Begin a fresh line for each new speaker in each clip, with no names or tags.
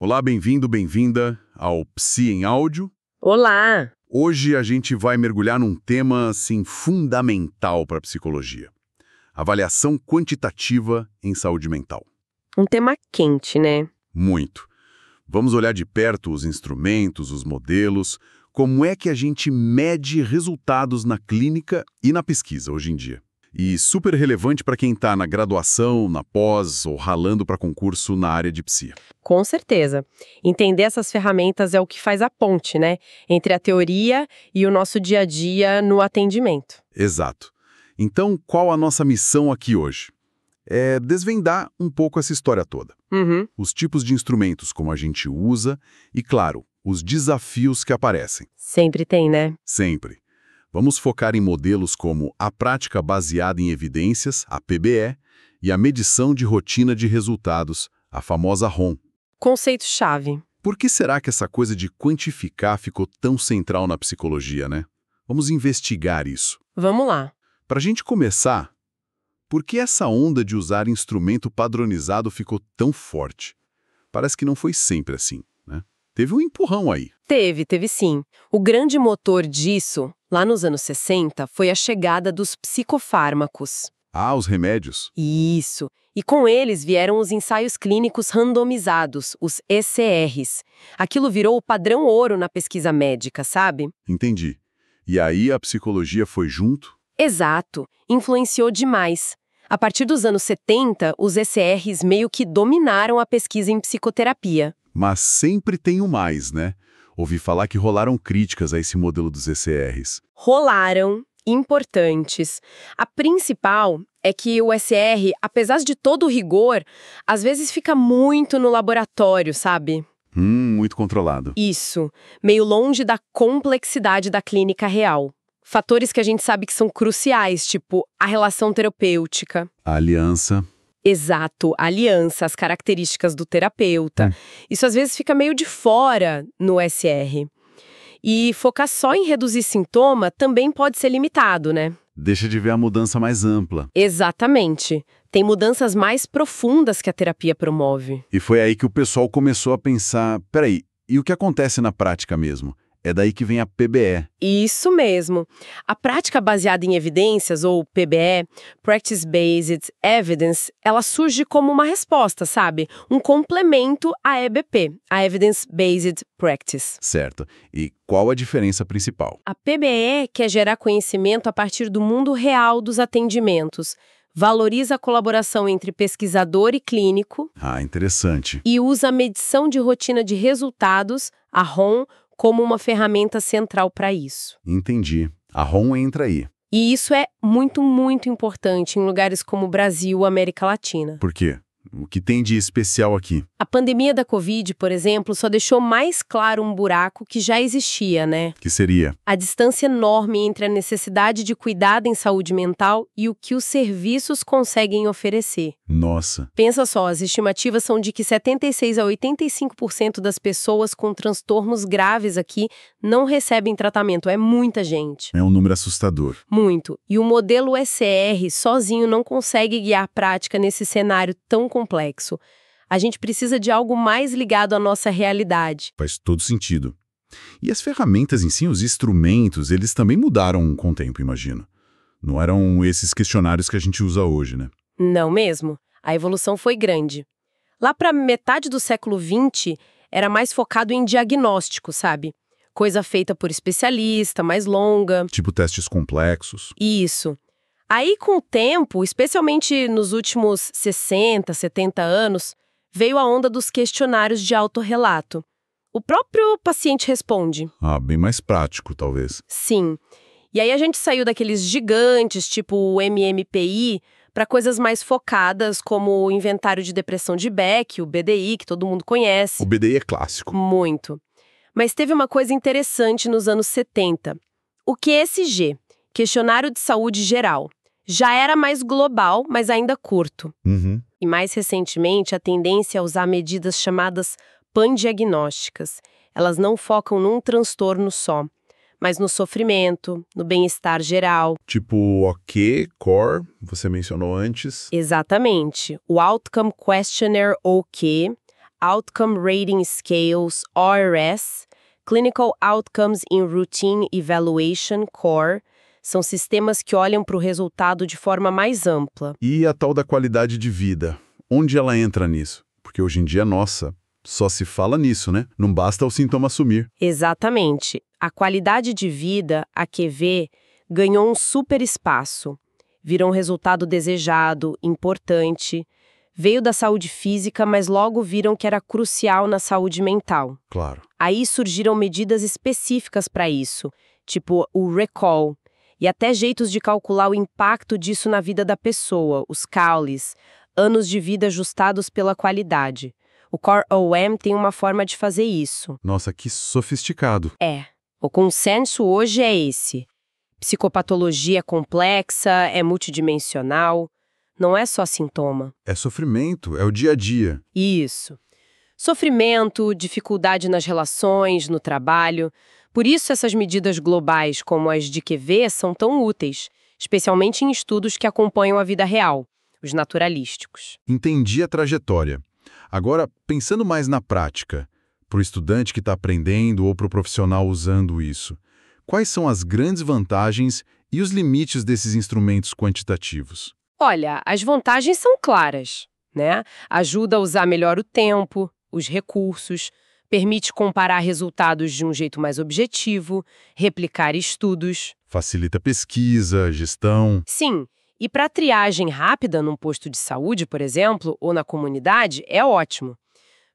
Olá, bem-vindo, bem-vinda ao Psi em Áudio.
Olá!
Hoje a gente vai mergulhar num tema, assim, fundamental para a psicologia. Avaliação quantitativa em saúde mental.
Um tema quente, né?
Muito. Vamos olhar de perto os instrumentos, os modelos, como é que a gente mede resultados na clínica e na pesquisa hoje em dia. E super relevante para quem está na graduação, na pós ou ralando para concurso na área de psi.
Com certeza. Entender essas ferramentas é o que faz a ponte, né? Entre a teoria e o nosso dia a dia no atendimento.
Exato. Então, qual a nossa missão aqui hoje? É desvendar um pouco essa história toda.
Uhum.
Os tipos de instrumentos como a gente usa e, claro, os desafios que aparecem.
Sempre tem, né?
Sempre. Vamos focar em modelos como a prática baseada em evidências, a PBE, e a medição de rotina de resultados, a famosa ROM.
Conceito-chave.
Por que será que essa coisa de quantificar ficou tão central na psicologia, né? Vamos investigar isso.
Vamos lá.
Para a gente começar, por que essa onda de usar instrumento padronizado ficou tão forte? Parece que não foi sempre assim, né? Teve um empurrão aí.
Teve sim. O grande motor disso, lá nos anos 60, foi a chegada dos psicofármacos.
Ah, os remédios.
Isso. E com eles vieram os ensaios clínicos randomizados, os ECRs. Aquilo virou o padrão ouro na pesquisa médica, sabe?
Entendi. E aí a psicologia foi junto?
Exato. Influenciou demais. A partir dos anos 70, os ECRs meio que dominaram a pesquisa em psicoterapia.
Mas sempre tem o mais, né? Ouvi falar que rolaram críticas a esse modelo dos ECRs.
Rolaram, importantes. A principal é que o ECR, apesar de todo o rigor, às vezes fica muito no laboratório, sabe?
Muito controlado.
Isso, meio longe da complexidade da clínica real. Fatores que a gente sabe que são cruciais, tipo a relação terapêutica.
A aliança.
Exato, a aliança, as características do terapeuta. Isso às vezes fica meio de fora no SR. E focar só em reduzir sintoma também pode ser limitado, né?
Deixa de ver a mudança mais ampla.
Exatamente. Tem mudanças mais profundas que a terapia promove.
E foi aí que o pessoal começou a pensar, peraí, e o que acontece na prática mesmo? É daí que vem a PBE.
Isso mesmo. A prática baseada em evidências, ou PBE, Practice Based Evidence, ela surge como uma resposta, sabe? Um complemento à EBP, a Evidence Based Practice.
Certo. E qual a diferença principal?
A PBE quer gerar conhecimento a partir do mundo real dos atendimentos, valoriza a colaboração entre pesquisador e clínico.
Ah, interessante.
E usa a medição de rotina de resultados, a ROM, como uma ferramenta central para isso.
Entendi. A ROM entra aí.
E isso é muito, muito importante em lugares como o Brasil ou América Latina.
Por quê? O que tem de especial aqui?
A pandemia da Covid, por exemplo, só deixou mais claro um buraco que já existia, né?
Que seria?
A distância enorme entre a necessidade de cuidado em saúde mental e o que os serviços conseguem oferecer.
Nossa.
Pensa só, as estimativas são de que 76 a 85% das pessoas com transtornos graves aqui não recebem tratamento. É muita gente.
É um número assustador.
Muito. E o modelo ECR sozinho não consegue guiar a prática nesse cenário tão complexo. A gente precisa de algo mais ligado à nossa realidade.
Faz todo sentido. E as ferramentas em si, os instrumentos, eles também mudaram com o tempo, imagino. Não eram esses questionários que a gente usa hoje, né?
Não mesmo. A evolução foi grande. Lá para metade do século XX, era mais focado em diagnóstico, sabe? Coisa feita por especialista, mais longa.
Tipo testes complexos.
Isso. Aí, com o tempo, especialmente nos últimos 60, 70 anos, veio a onda dos questionários de autorrelato. O próprio paciente responde.
Ah, bem mais prático, talvez.
Sim. E aí a gente saiu daqueles gigantes, tipo o MMPI, para coisas mais focadas, como o Inventário de Depressão de Beck, o BDI, que todo mundo conhece.
O BDI é clássico.
Muito. Mas teve uma coisa interessante nos anos 70. O QSG, Questionário de Saúde Geral, já era mais global, mas ainda curto. E mais recentemente, a tendência é usar medidas chamadas pandiagnósticas. Elas não focam num transtorno só, mas no sofrimento, no bem-estar geral.
Tipo o OK, CORE, você mencionou antes.
Exatamente. O Outcome Questionnaire OK, Outcome Rating Scales, ORS, Clinical Outcomes in Routine Evaluation, CORE, são sistemas que olham para o resultado de forma mais ampla.
E a tal da qualidade de vida? Onde ela entra nisso? Porque hoje em dia, nossa, só se fala nisso, né? Não basta o sintoma sumir.
Exatamente. A qualidade de vida, a QV, ganhou um super espaço. Virou um resultado desejado, importante. Veio da saúde física, mas logo viram que era crucial na saúde mental.
Claro.
Aí surgiram medidas específicas para isso, tipo o recall, e até jeitos de calcular o impacto disso na vida da pessoa, os CAULs, anos de vida ajustados pela qualidade. O CORE-OM tem uma forma de fazer isso.
Nossa, que sofisticado.
O consenso hoje é esse. Psicopatologia é complexa, é multidimensional, não é só sintoma.
É sofrimento, é o dia a dia.
Isso. Sofrimento, dificuldade nas relações, no trabalho. Por isso essas medidas globais, como as de QV, são tão úteis, especialmente em estudos que acompanham a vida real, os naturalísticos.
Entendi a trajetória. Agora, pensando mais na prática, para o estudante que está aprendendo ou para o profissional usando isso, quais são as grandes vantagens e os limites desses instrumentos quantitativos?
Olha, as vantagens são claras, né? Ajuda a usar melhor o tempo, os recursos, permite comparar resultados de um jeito mais objetivo, replicar estudos.
Facilita pesquisa, gestão.
Sim, e para triagem rápida num posto de saúde, por exemplo, ou na comunidade, é ótimo.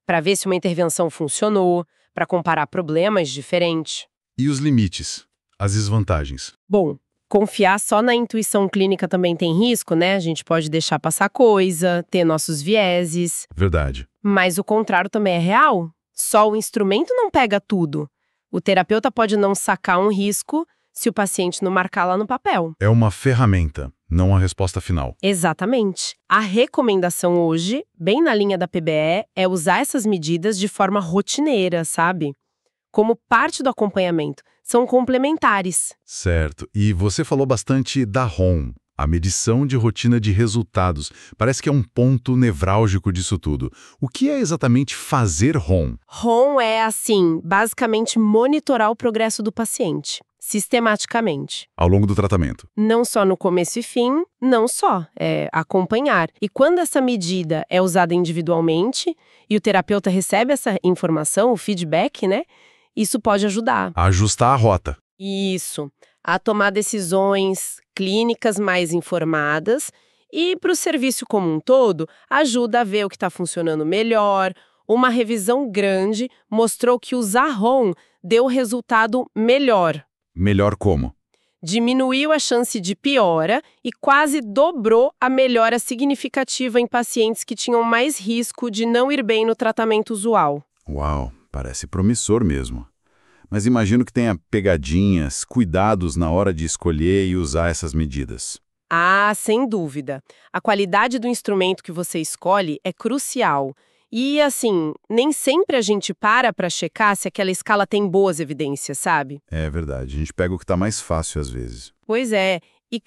Para ver se uma intervenção funcionou, para comparar problemas diferentes.
E os limites? As desvantagens?
Bom, confiar só na intuição clínica também tem risco, né? A gente pode deixar passar coisa, ter nossos vieses.
Verdade.
Mas o contrário também é real. Só o instrumento não pega tudo. O terapeuta pode não sacar um risco se o paciente não marcar lá no papel.
É uma ferramenta, não a resposta final.
Exatamente. A recomendação hoje, bem na linha da PBE, é usar essas medidas de forma rotineira, sabe? Como parte do acompanhamento. São complementares.
Certo. E você falou bastante da ROM, a medição de rotina de resultados. Parece que é um ponto nevrálgico disso tudo. O que é exatamente fazer ROM?
ROM é, assim, basicamente monitorar o progresso do paciente, sistematicamente.
Ao longo do tratamento.
Não só no começo e fim, não só, é acompanhar. E quando essa medida é usada individualmente e o terapeuta recebe essa informação, o feedback, né? Isso pode ajudar.
A ajustar a rota.
Isso. A tomar decisões clínicas mais informadas e, para o serviço como um todo, ajuda a ver o que está funcionando melhor. Uma revisão grande mostrou que usar ROM deu resultado melhor.
Melhor como?
Diminuiu a chance de piora e quase dobrou a melhora significativa em pacientes que tinham mais risco de não ir bem no tratamento usual.
Uau, parece promissor mesmo. Mas imagino que tenha pegadinhas, cuidados na hora de escolher e usar essas medidas.
Ah, sem dúvida. A qualidade do instrumento que você escolhe é crucial. E, assim, nem sempre a gente para checar se aquela escala tem boas evidências, sabe?
É verdade, a gente pega o que está mais fácil às vezes.
Pois é. E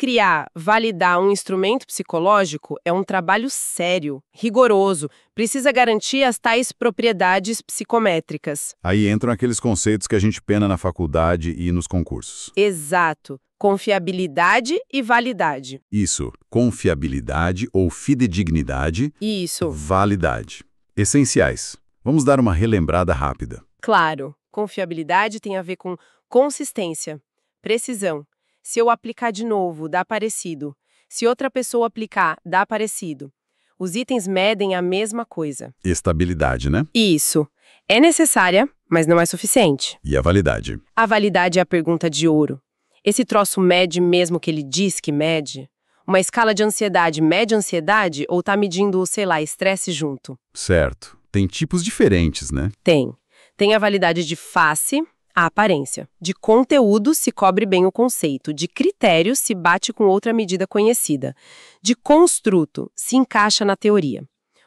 validar um instrumento psicológico é um trabalho sério, rigoroso, precisa garantir as tais propriedades psicométricas.
Aí entram aqueles conceitos que a gente pena na faculdade e nos concursos.
Exato. Confiabilidade e validade.
Isso, confiabilidade ou fidedignidade.
Isso.
Validade. Essenciais. Vamos dar uma relembrada rápida.
Claro, confiabilidade tem a ver com consistência, precisão. Se eu aplicar de novo, dá parecido. Se outra pessoa aplicar, dá parecido. Os itens medem a mesma coisa.
Estabilidade, né?
Isso. É necessária, mas não é suficiente.
E a validade?
A validade é a pergunta de ouro. Esse troço mede mesmo que ele diz que mede? Uma escala de ansiedade mede ansiedade ou tá medindo, sei lá, estresse junto?
Certo. Tem tipos diferentes, né?
Tem. Tem a validade de face, a aparência. De conteúdo se cobre bem o conceito. De critério se bate com outra medida conhecida. De construto se encaixa na teoria.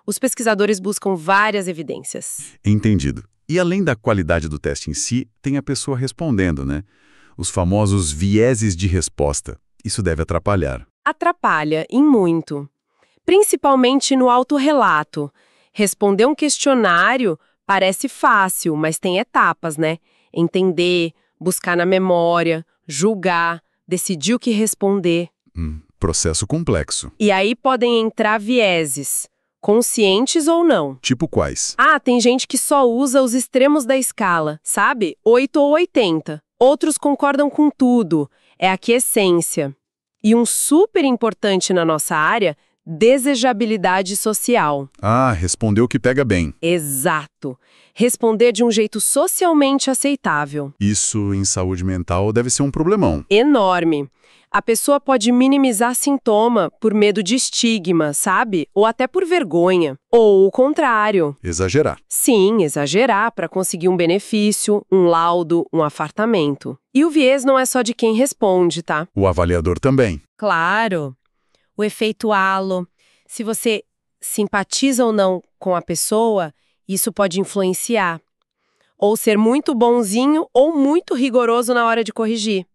Os pesquisadores buscam várias evidências.
Entendido. E além da qualidade do teste em si, tem a pessoa respondendo, né? Os famosos vieses de resposta. Isso deve atrapalhar.
Atrapalha, em muito. Principalmente no autorrelato. Responder um questionário parece fácil, mas tem etapas, né? Entender, buscar na memória, julgar, decidir o que responder.
Processo complexo.
E aí podem entrar vieses, conscientes ou não.
Tipo quais?
Ah, tem gente que só usa os extremos da escala, sabe? 8 ou 80. Outros concordam com tudo. É a quiescência. E um super importante na nossa área, desejabilidade social.
Ah, respondeu que pega bem.
Exato. Responder de um jeito socialmente aceitável.
Isso, em saúde mental, deve ser um problemão.
Enorme. A pessoa pode minimizar sintoma por medo de estigma, sabe? Ou até por vergonha. Ou o contrário.
Exagerar.
Sim, exagerar para conseguir um benefício, um laudo, um afartamento. E o viés não é só de quem responde, tá?
O avaliador também.
Claro. O efeito halo. Se você simpatiza ou não com a pessoa, isso pode influenciar. Ou ser muito bonzinho ou muito rigoroso na hora de corrigir.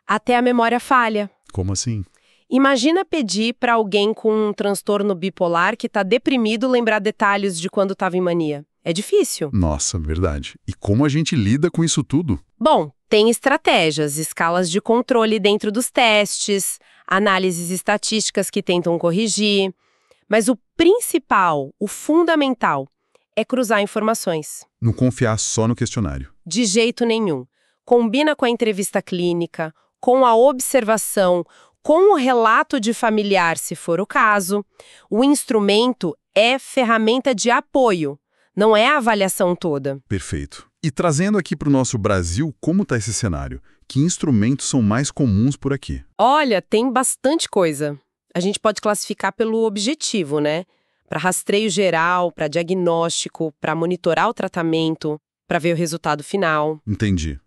Até a memória falha.
Como assim?
Imagina pedir para alguém com um transtorno bipolar que está deprimido lembrar detalhes de quando estava em mania. É difícil.
Nossa, verdade. E como a gente lida com isso tudo?
Bom, tem estratégias, escalas de controle dentro dos testes, análises estatísticas que tentam corrigir. Mas o principal, o fundamental, é cruzar informações.
Não confiar só no questionário.
De jeito nenhum. Combina com a entrevista clínica, com a observação, com o relato de familiar, se for o caso. O instrumento é ferramenta de apoio, não é a avaliação toda.
Perfeito. E trazendo aqui para o nosso Brasil, como está esse cenário? Que instrumentos são mais comuns por aqui?
Olha, tem bastante coisa. A gente pode classificar pelo objetivo, né? Para rastreio geral, para diagnóstico, para monitorar o tratamento, para ver o resultado final.
Entendi.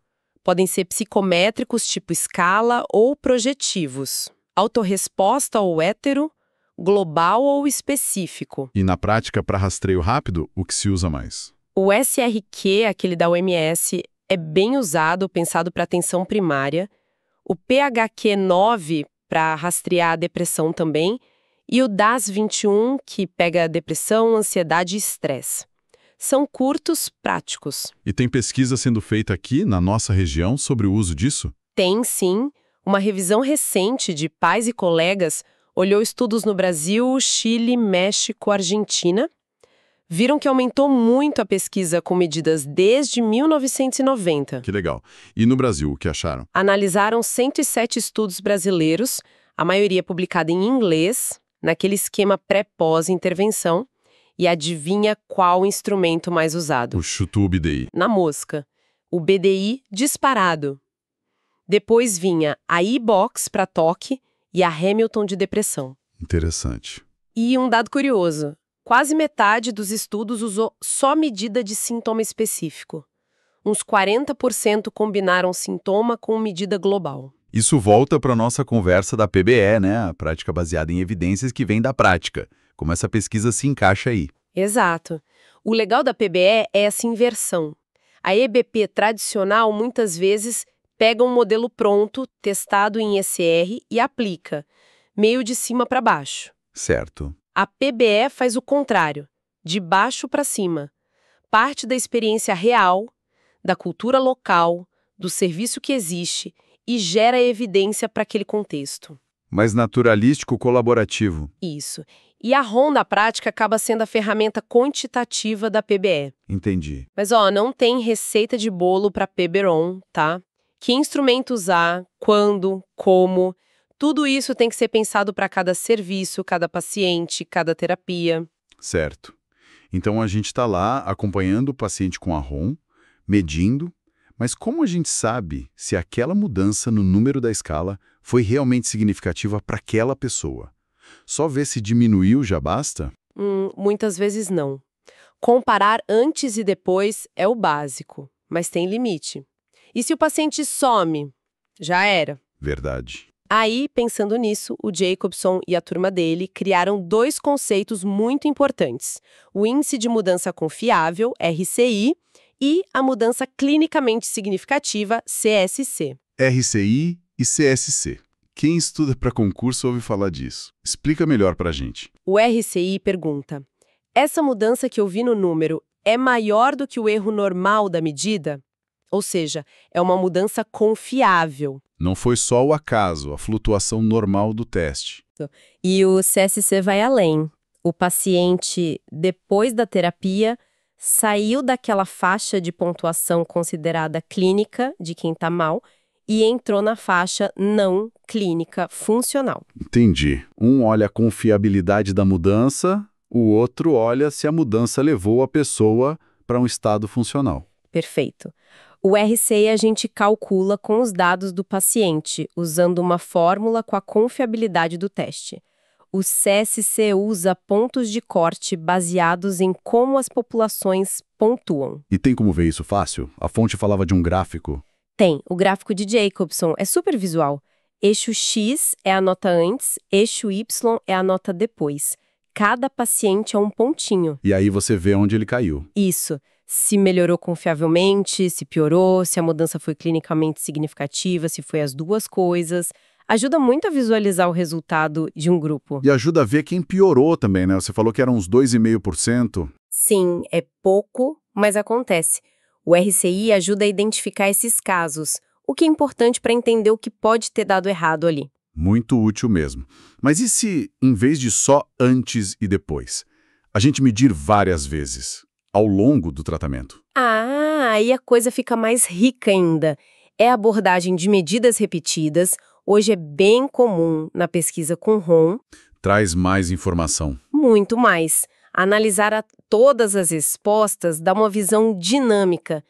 Podem ser psicométricos tipo escala ou projetivos. Autorresposta ou hétero, global ou específico.
E na prática, para rastreio rápido, o que se usa mais?
O SRQ, aquele da OMS, é bem usado, pensado para atenção primária. O PHQ-9, para rastrear a depressão também. E o DAS-21, que pega depressão, ansiedade e estresse. São curtos, práticos.
E tem pesquisa sendo feita aqui, na nossa região, sobre o uso disso?
Tem, sim. Uma revisão recente de pais e colegas olhou estudos no Brasil, Chile, México, Argentina. Viram que aumentou muito a pesquisa com medidas desde 1990.
Que legal. E no Brasil, o que acharam?
Analisaram 107 estudos brasileiros, a maioria publicada em inglês, naquele esquema pré-pós-intervenção. E adivinha qual instrumento mais usado?
O chutu BDI.
Na mosca. O BDI disparado. Depois vinha a iBox para toque e a Hamilton de depressão.
Interessante.
E um dado curioso. Quase metade dos estudos usou só medida de sintoma específico. Uns 40% combinaram sintoma com medida global.
Isso volta para a nossa conversa da PBE, né? A prática baseada em evidências que vem da prática. Como essa pesquisa se encaixa aí.
Exato. O legal da PBE é essa inversão. A EBP tradicional, muitas vezes, pega um modelo pronto, testado em ECR e aplica, meio de cima para baixo.
Certo.
A PBE faz o contrário, de baixo para cima. Parte da experiência real, da cultura local, do serviço que existe e gera evidência para aquele contexto.
Mais naturalístico colaborativo.
Isso. E a ROM da prática acaba sendo a ferramenta quantitativa da PBE.
Entendi.
Mas, não tem receita de bolo para PBROM, tá? Que instrumento usar, quando, como... Tudo isso tem que ser pensado para cada serviço, cada paciente, cada terapia.
Certo. Então a gente está lá acompanhando o paciente com a ROM, medindo, mas como a gente sabe se aquela mudança no número da escala foi realmente significativa para aquela pessoa? Só ver se diminuiu já basta?
Muitas vezes não. Comparar antes e depois é o básico, mas tem limite. E se o paciente some? Já era.
Verdade.
Aí, pensando nisso, o Jacobson e a turma dele criaram 2 conceitos muito importantes. O Índice de Mudança Confiável, RCI, e a Mudança Clinicamente Significativa, CSC.
RCI e CSC. Quem estuda para concurso ouve falar disso. Explica melhor para a gente.
O RCI pergunta: essa mudança que eu vi no número é maior do que o erro normal da medida? Ou seja, é uma mudança confiável.
Não foi só o acaso, a flutuação normal do teste.
E o CSC vai além. O paciente, depois da terapia, saiu daquela faixa de pontuação considerada clínica, de quem está mal, e entrou na faixa não clínica funcional.
Entendi. Um olha a confiabilidade da mudança, o outro olha se a mudança levou a pessoa para um estado funcional.
Perfeito. O RCI a gente calcula com os dados do paciente, usando uma fórmula com a confiabilidade do teste. O CSC usa pontos de corte baseados em como as populações pontuam.
E tem como ver isso fácil? A fonte falava de um gráfico.
Tem. O gráfico de Jacobson é super visual. Eixo X é a nota antes, eixo Y é a nota depois. Cada paciente é um pontinho.
E aí você vê onde ele caiu.
Isso. Se melhorou confiavelmente, se piorou, se a mudança foi clinicamente significativa, se foi as duas coisas. Ajuda muito a visualizar o resultado de um grupo.
E ajuda a ver quem piorou também, né? Você falou que eram uns 2,5%.
Sim, é pouco, mas acontece. O RCI ajuda a identificar esses casos, o que é importante para entender o que pode ter dado errado ali.
Muito útil mesmo. Mas e se, em vez de só antes e depois, a gente medir várias vezes, ao longo do tratamento?
Aí a coisa fica mais rica ainda. É a abordagem de medidas repetidas, hoje é bem comum na pesquisa com ROM.
Traz mais informação.
Muito mais. Analisar todas as respostas dá uma visão dinâmica.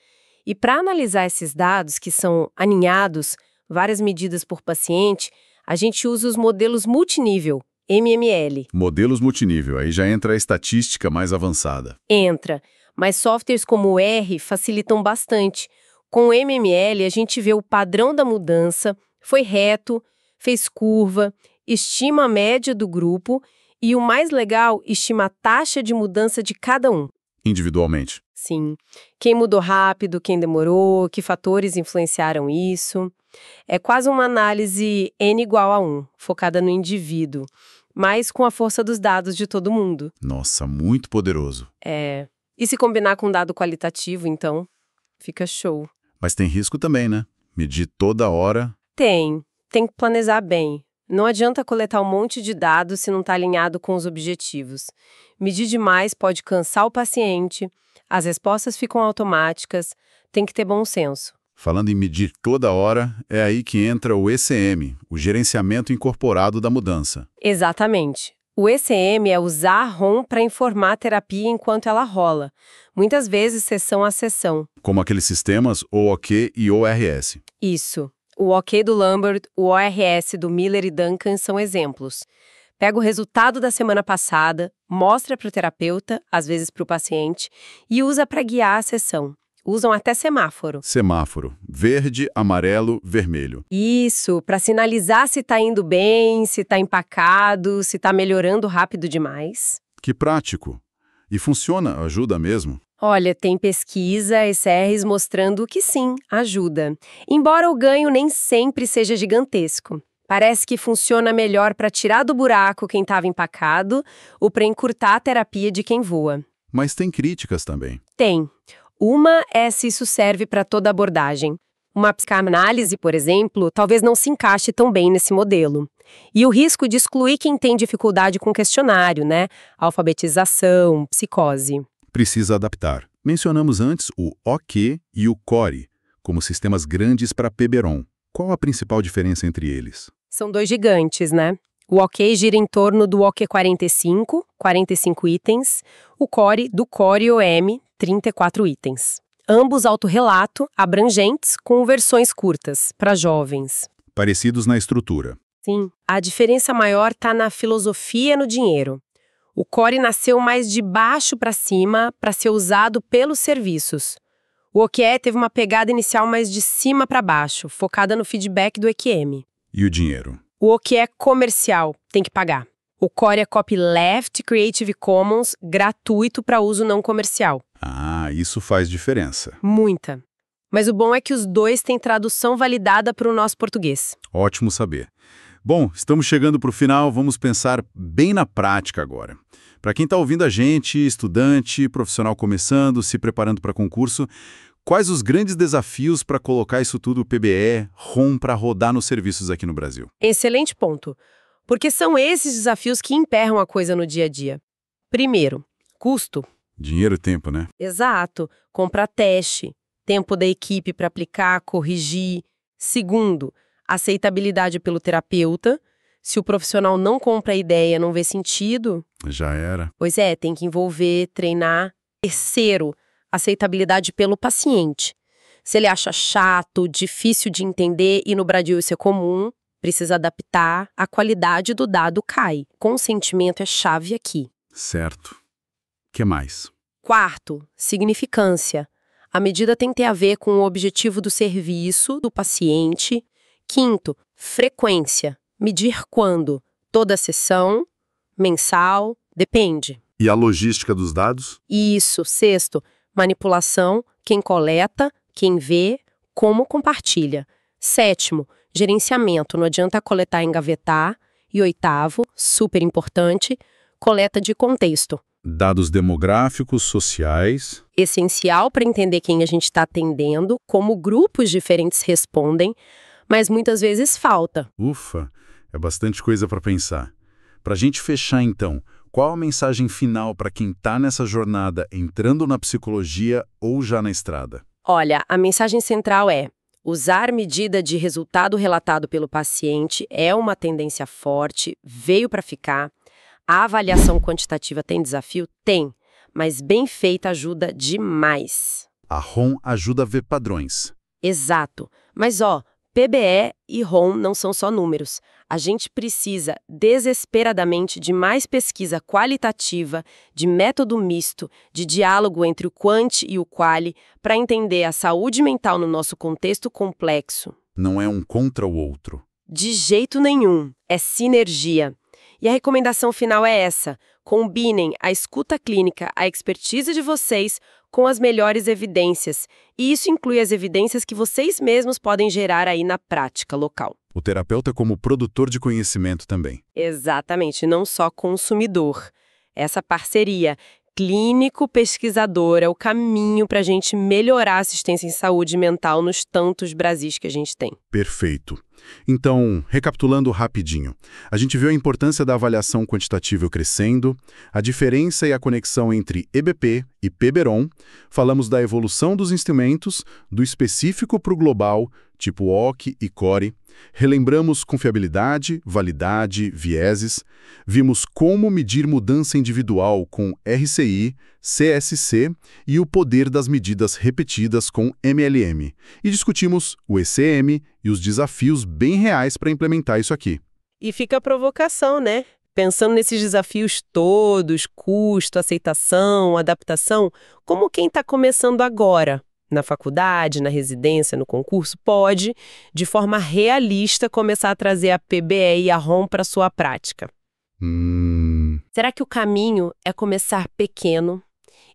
E para analisar esses dados, que são aninhados, várias medidas por paciente, a gente usa os modelos multinível, MML.
Modelos multinível, aí já entra a estatística mais avançada.
Entra, mas softwares como o R facilitam bastante. Com o MML, a gente vê o padrão da mudança, foi reto, fez curva, estima a média do grupo e, o mais legal, estima a taxa de mudança de cada um.
Individualmente.
Sim. Quem mudou rápido, quem demorou, que fatores influenciaram isso. É quase uma análise N igual a 1, focada no indivíduo, mas com a força dos dados de todo mundo.
Nossa, muito poderoso.
É. E se combinar com dado qualitativo, então, fica show.
Mas tem risco também, né? Medir toda hora.
Tem que planejar bem. Não adianta coletar um monte de dados se não está alinhado com os objetivos. Medir demais pode cansar o paciente, as respostas ficam automáticas, tem que ter bom senso.
Falando em medir toda hora, é aí que entra o ECM, o gerenciamento incorporado da mudança.
Exatamente. O ECM é usar a ROM para informar a terapia enquanto ela rola, muitas vezes sessão a sessão.
Como aqueles sistemas OOQ e ORS.
Isso. O OK do Lambert, o ORS do Miller e Duncan são exemplos. Pega o resultado da semana passada, mostra para o terapeuta, às vezes para o paciente, e usa para guiar a sessão. Usam até semáforo.
Semáforo. Verde, amarelo, vermelho.
Isso, para sinalizar se está indo bem, se está empacado, se está melhorando rápido demais.
Que prático. E funciona, ajuda mesmo?
Olha, tem pesquisa, ECRs mostrando que sim, ajuda. Embora o ganho nem sempre seja gigantesco. Parece que funciona melhor para tirar do buraco quem estava empacado ou para encurtar a terapia de quem voa.
Mas tem críticas também.
Tem. Uma é se isso serve para toda abordagem. Uma psicanálise, por exemplo, talvez não se encaixe tão bem nesse modelo. E o risco de excluir quem tem dificuldade com questionário, né? Alfabetização, psicose.
Precisa adaptar. Mencionamos antes o OK e o CORE, como sistemas grandes para PBROM. Qual a principal diferença entre eles?
São dois gigantes, né? O OK gira em torno do OK 45 itens, o CORE do CORE-OM, 34 itens. Ambos autorrelato, abrangentes, com versões curtas, para jovens.
Parecidos na estrutura.
Sim. A diferença maior está na filosofia e no dinheiro. O CORE nasceu mais de baixo para cima para ser usado pelos serviços. O OQE teve uma pegada inicial mais de cima para baixo, focada no feedback do EQM.
E o dinheiro?
O OQE é comercial, tem que pagar. O CORE é copyleft Creative Commons, gratuito para uso não comercial.
Ah, isso faz diferença.
Muita. Mas o bom é que os dois têm tradução validada para o nosso português.
Ótimo saber. Bom, estamos chegando para o final, vamos pensar bem na prática agora. Para quem está ouvindo a gente, estudante, profissional começando, se preparando para concurso, quais os grandes desafios para colocar isso tudo PBE, ROM, para rodar nos serviços aqui no Brasil?
Excelente ponto. Porque são esses desafios que emperram a coisa no dia a dia. Primeiro, custo.
Dinheiro e tempo, né?
Exato. Comprar teste, tempo da equipe para aplicar, corrigir. Segundo, aceitabilidade pelo terapeuta. Se o profissional não compra a ideia, não vê sentido...
Já era.
Pois é, tem que envolver, treinar. Terceiro, aceitabilidade pelo paciente. Se ele acha chato, difícil de entender e no Brasil isso é comum, precisa adaptar, a qualidade do dado cai. Consentimento é chave aqui.
Certo. O que mais?
Quarto, significância. A medida tem que ter a ver com o objetivo do serviço, do paciente. Quinto, frequência. Medir quando? Toda sessão, mensal, depende.
E a logística dos dados?
Isso. Sexto, manipulação, quem coleta, quem vê, como compartilha. Sétimo, gerenciamento, não adianta coletar e engavetar. E oitavo, super importante, coleta de contexto.
Dados demográficos, sociais.
Essencial para entender quem a gente está atendendo, como grupos diferentes respondem, mas muitas vezes falta.
Ufa, é bastante coisa para pensar. Para a gente fechar então, qual a mensagem final para quem está nessa jornada entrando na psicologia ou já na estrada?
Olha, a mensagem central é: usar medida de resultado relatado pelo paciente é uma tendência forte, veio para ficar. A avaliação quantitativa tem desafio? Tem, mas bem feita ajuda demais.
A ROM ajuda a ver padrões.
Exato. Mas PBE e ROM não são só números. A gente precisa desesperadamente de mais pesquisa qualitativa, de método misto, de diálogo entre o quant e o quali, para entender a saúde mental no nosso contexto complexo.
Não é um contra o outro.
De jeito nenhum. É sinergia. E a recomendação final é essa: combinem a escuta clínica, a expertise de vocês com as melhores evidências. E isso inclui as evidências que vocês mesmos podem gerar aí na prática local.
O terapeuta como produtor de conhecimento também.
Exatamente, não só consumidor. Essa parceria clínico-pesquisador é o caminho para a gente melhorar a assistência em saúde mental nos tantos Brasis que a gente tem.
Perfeito. Então, recapitulando rapidinho, a gente viu a importância da avaliação quantitativa crescendo, a diferença e a conexão entre EBP e PBROM, falamos da evolução dos instrumentos, do específico para o global, tipo OC e CORE, relembramos confiabilidade, validade, vieses, vimos como medir mudança individual com RCI, CSC e o poder das medidas repetidas com MLM, e discutimos o ECM e os desafios bem reais para implementar isso aqui.
E fica a provocação, né? Pensando nesses desafios todos, custo, aceitação, adaptação, como quem está começando agora, na faculdade, na residência, no concurso, pode, de forma realista, começar a trazer a PBE e a ROM para sua prática. Será que o caminho é começar pequeno,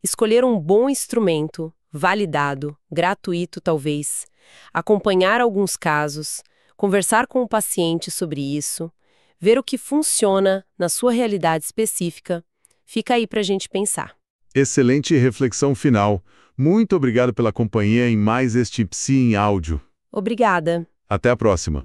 escolher um bom instrumento, validado, gratuito talvez, acompanhar alguns casos, conversar com o paciente sobre isso, ver o que funciona na sua realidade específica? Fica aí para a gente pensar.
Excelente reflexão final. Muito obrigado pela companhia em mais este Psi em áudio.
Obrigada.
Até a próxima.